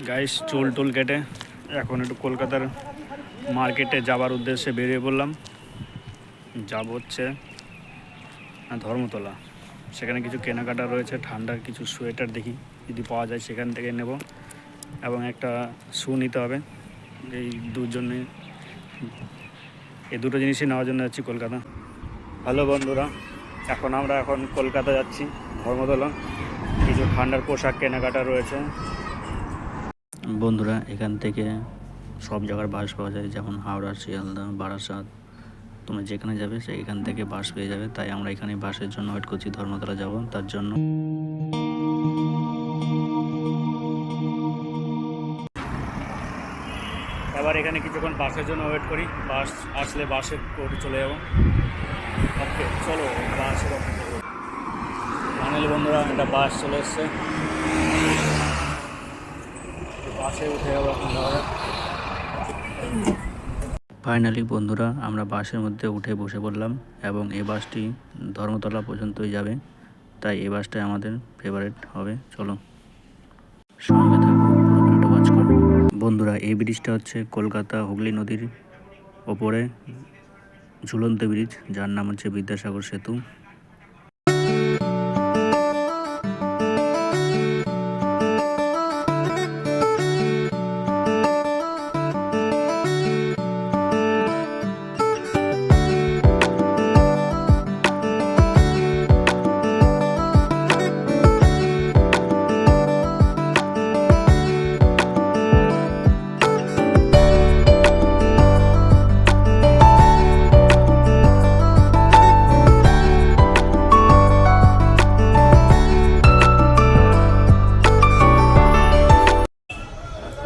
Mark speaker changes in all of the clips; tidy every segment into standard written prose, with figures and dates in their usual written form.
Speaker 1: Guys চুল টুল কেটে এখন একটু কলকাতার মার্কেটে যাবার উদ্দেশ্যে বেরিয়ে পড়লাম। যাব হচ্ছে ধর্মতলা। সেখানে কিছু কেনাকাটা রয়েছে, ঠান্ডার কিছু সোয়েটার দেখি যদি পাওয়া যায় সেখান থেকে নেব, এবং একটা শু নিতে হবে। এই দুটো জিনিসই নেওয়ার জন্য যাচ্ছি কলকাতা। হ্যালো বন্ধুরা, এখন কলকাতা যাচ্ছি ধর্মতলা। কিছু ঠান্ডার পোশাক কেনাকাটা রয়েছে। বন্ধুরা, এখান থেকে সব জায়গার বাস পাওয়া যায়, যেমন হাওড়া, শিয়ালদা, বারাসাত। তোমরা যেখানে যাবে সেইখান থেকে বাস পেয়ে যাবে। তাই আমরা এখানে বাসের জন্য ওয়েট করছি, ধর্মতলা যাব তার জন্য। এবার এখানে কিছুক্ষণ বাসের জন্য ওয়েট করি, বাস আসলে বাসে করে চলে যাবো। ওকে চলো, বাসে ফাইনালি বন্ধুরা একটা বাস চলে এসছে, বাসে উঠে যাবো এখন। ফাইনালি বন্ধুরা আমরা বাসের মধ্যে উঠে বসে পড়লাম, এবং এই বাসটি ধর্মতলা পর্যন্তই যাবে। তাই এই বাসটাই আমাদের ফেভারিট হবে। চলো সঙ্গে থাকো, পুরোটা ওয়াচ করো। বন্ধুরা, এই ব্রিজটা হচ্ছে কলকাতা হুগলি নদীর ওপরে ঝুলন্ত ব্রিজ, যার নাম হচ্ছে বিদ্যাসাগর সেতু।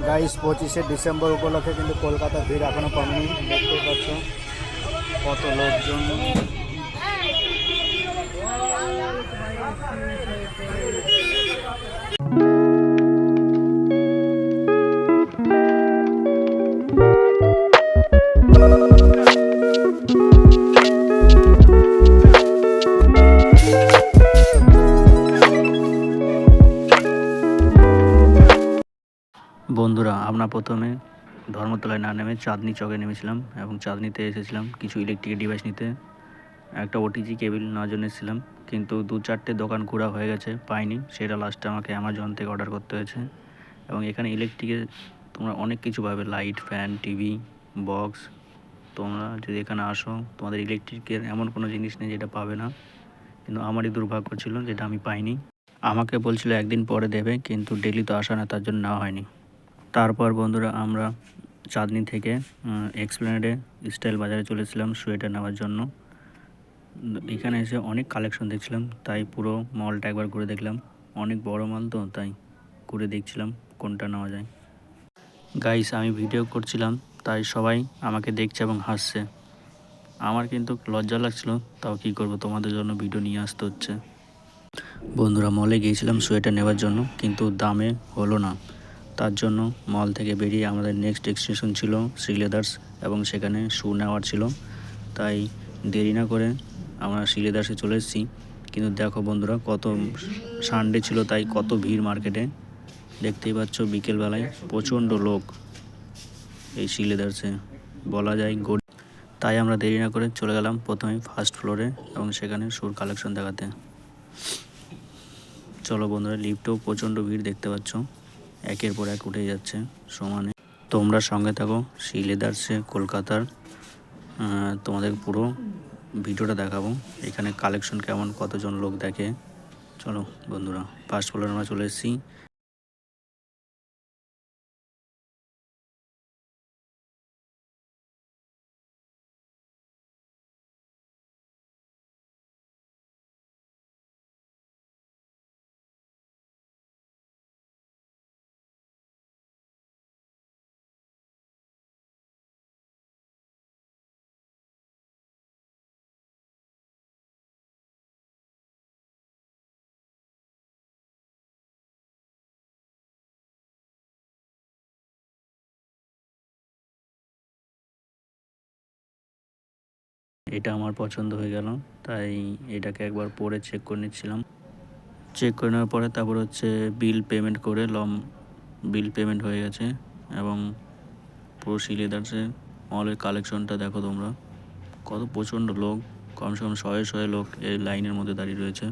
Speaker 1: গাইস 25শে ডিসেম্বর উপলক্ষে কিন্তু কলকাতার ভিড় এখনো কমেনি, দেখতেই পাচ্ছ কত লোকজন। বন্ধুরা, আমরা প্রথমে ধর্মতলায় না নেমে চাঁদনি চকে নেমেছিলাম, এবং চাঁদনিতে এসেছিলাম কিছু ইলেকট্রিক ডিভাইস নিতে। একটা ওটিজি কেবিল নেওয়ার জন্য এসেছিলাম, কিন্তু 2-4টে দোকান ঘোরা হয়ে গেছে, পাইনি। সেটা লাস্টে আমাকে অ্যামাজন থেকে অর্ডার করতে হয়েছে। এবং এখানে ইলেকট্রিকের তোমরা অনেক কিছু পাবে, লাইট, ফ্যান, টিভি, বক্স। তোমরা যদি এখানে আসো, তোমাদের ইলেকট্রিকের এমন কোনো জিনিস নেই যেটা পাবে না, কিন্তু আমারই দুর্ভাগ্য ছিল যেটা আমি পাইনি। আমাকে বলছিল একদিন পরে দেবে, কিন্তু ডেলি তো আসা না, তার জন্য নেওয়া হয়নি। তারপর বন্ধুরা আমরা চাঁদনি থেকে এক্সপ্লেনেডে স্টাইল বাজারে চলেছিলাম সোয়েটার নেওয়ার জন্য। এখানে এসে অনেক কালেকশন দেখছিলাম, তাই পুরো মলটা একবার ঘুরে দেখলাম। অনেক বড় মল তো, তাই ঘুরে দেখছিলাম কোনটা নেওয়া যায়। গাইস, আমি ভিডিও করছিলাম, তাই সবাই আমাকে দেখছে এবং হাসছে। আমার কিন্তু লজ্জা লাগছিল, তাও কি করব, তোমাদের জন্য ভিডিও নিয়ে আসতে হচ্ছে। বন্ধুরা, মলে গিয়েছিলাম সোয়েটার নেওয়ার জন্য, কিন্তু দামে হলো না। তার জন্য মল থেকে বেরিয়ে আমাদের নেক্সট ডেস্টিনেশন ছিল শ্রীলেদার্স, এবং সেখানে শু নেওয়ার ছিল। তাই দেরি না করে আমরা শ্রীলেদার্সে চলে এসেছি। কিন্তু দেখো বন্ধুরা, কত সানডে ছিল, তাই কত ভিড় মার্কেটে। দেখতেই পাচ্ছ বিকেলবেলায় প্রচণ্ড লোক এই শ্রীলেদার্সে, বলা যায় তাই আমরা দেরি না করে চলে গেলাম প্রথমে ফার্স্ট ফ্লোরে, এবং সেখানে শুর কালেকশন দেখাতে। চলো বন্ধুরা, লিফটেও প্রচণ্ড ভিড় দেখতে পাচ্ছ, একের পর এক উঠে যাচ্ছে সমানে। তোমরা সঙ্গে থাকো, শ্রীলেদার্সে কলকাতার তোমাদের পুরো ভিডিওটা দেখাবো, এখানে কালেকশন কেমন, কতজন লোক দেখে। চলো বন্ধুরা, ফার্স্ট ফ্লোরে আমরা চলে এসেছি। এটা আমার পছন্দ হয়ে গেল, তাই এটাকে একবার পরে চেক করে নিচ্ছিলাম। চেক করে নেওয়ার পরে তারপর হচ্ছে বিল পেমেন্ট করে বিল পেমেন্ট হয়ে গেছে এবং পুরো শ্রী লেদার্সের মলের কালেকশনটা দেখো তোমরা, কত প্রচণ্ড লোক, কমসে কম শয়ে শয়ে লোক এই লাইনের মধ্যে দাঁড়িয়ে রয়েছে।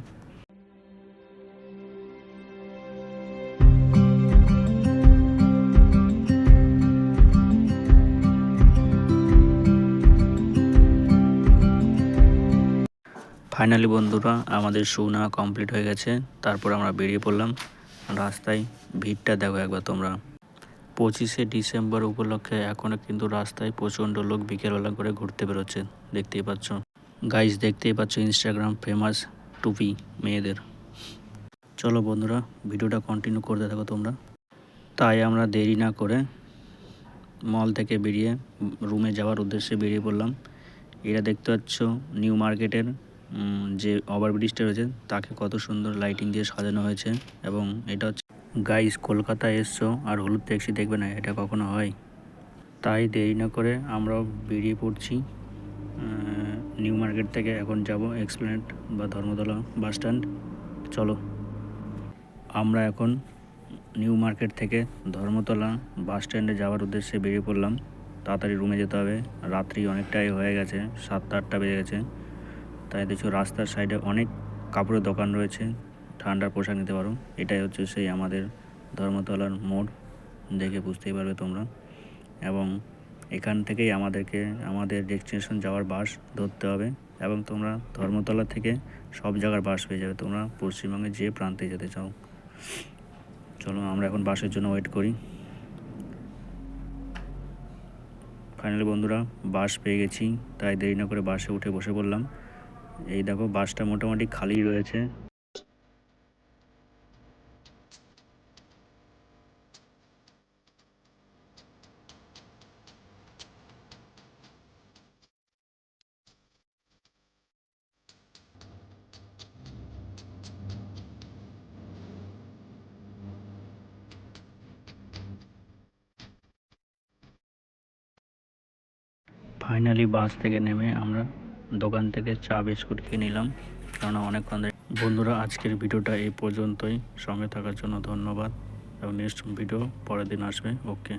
Speaker 1: ফাইনালি বন্ধুরা আমাদের শু নেওয়া কমপ্লিট হয়ে গেছে। তারপর আমরা বেরিয়ে পড়লাম। রাস্তায় ভিড়টা দেখো একবার তোমরা। 25শে ডিসেম্বর উপলক্ষে এখনও কিন্তু রাস্তায় প্রচণ্ড লোক বিকেলবেলা করে ঘুরতে বেরোচ্ছে, দেখতেই পাচ্ছ গাইস, দেখতেই পাচ্ছ ইনস্টাগ্রাম ফেমাস টুপি মেয়েদের। চলো বন্ধুরা ভিডিওটা কন্টিনিউ করতে থাকো তোমরা। তাই আমরা দেরি না করে মল থেকে বেরিয়ে রুমে যাওয়ার উদ্দেশ্যে বেরিয়ে পড়লাম। এটা দেখতে পাচ্ছ নিউ মার্কেটের যে ওভারব্রিজটা রয়েছে তাকে কত সুন্দর লাইটিং দিয়ে সাজানো হয়েছে। এবং এটা হচ্ছে গাইস, কলকাতায় এসছো আর হলুদ ট্যাক্সি দেখবে না, এটা কখনো হয়? তাই দেরি না করে আমরাও বেরিয়ে পড়ছি নিউ মার্কেট থেকে। এখন যাব এক্সপ্লেনেড বা ধর্মতলা বাস স্ট্যান্ড। চলো আমরা এখন নিউ মার্কেট থেকে ধর্মতলা বাস স্ট্যান্ডে যাওয়ার উদ্দেশ্যে বেরিয়ে পড়লাম। তাড়াতাড়ি রুমে যেতে হবে, রাত্রি অনেকটাই হয়ে গেছে, 7-8টা বেজে গেছে। তাই দেখছো রাস্তার সাইডে অনেক কাপড়ের দোকান রয়েছে, ঠান্ডার পোশাক নিতে পারো। এটাই হচ্ছে সেই আমাদের ধর্মতলার মোড়, দেখে বুঝতেই পারবে তোমরা। এবং এখান থেকেই আমাদেরকে আমাদের ডেস্টিনেশন যাওয়ার বাস ধরতে হবে। এবং তোমরা ধর্মতলা থেকে সব জায়গার বাস পেয়ে যাবে তোমরা পশ্চিমবঙ্গে যে প্রান্তে যেতে চাও। চলো আমরা এখন বাসের জন্য ওয়েট করি। ফাইনালি বন্ধুরা বাস পেয়ে গেছি, তাই দেরি না করে বাসে উঠে বসে পড়লাম। এই দেখো বাসটা মোটামুটি খালি রয়েছে। ফাইনালি বাস থেকে নেমে আমরা দোকান থেকে চা বিস্কুট কিনে নিলাম, কেননা অনেকক্ষণ ধরে। বন্ধুরা আজকের ভিডিওটা এই পর্যন্তই, সঙ্গে থাকার জন্য ধন্যবাদ এবং নেক্সট ভিডিও পরের দিন আসবে। ওকে।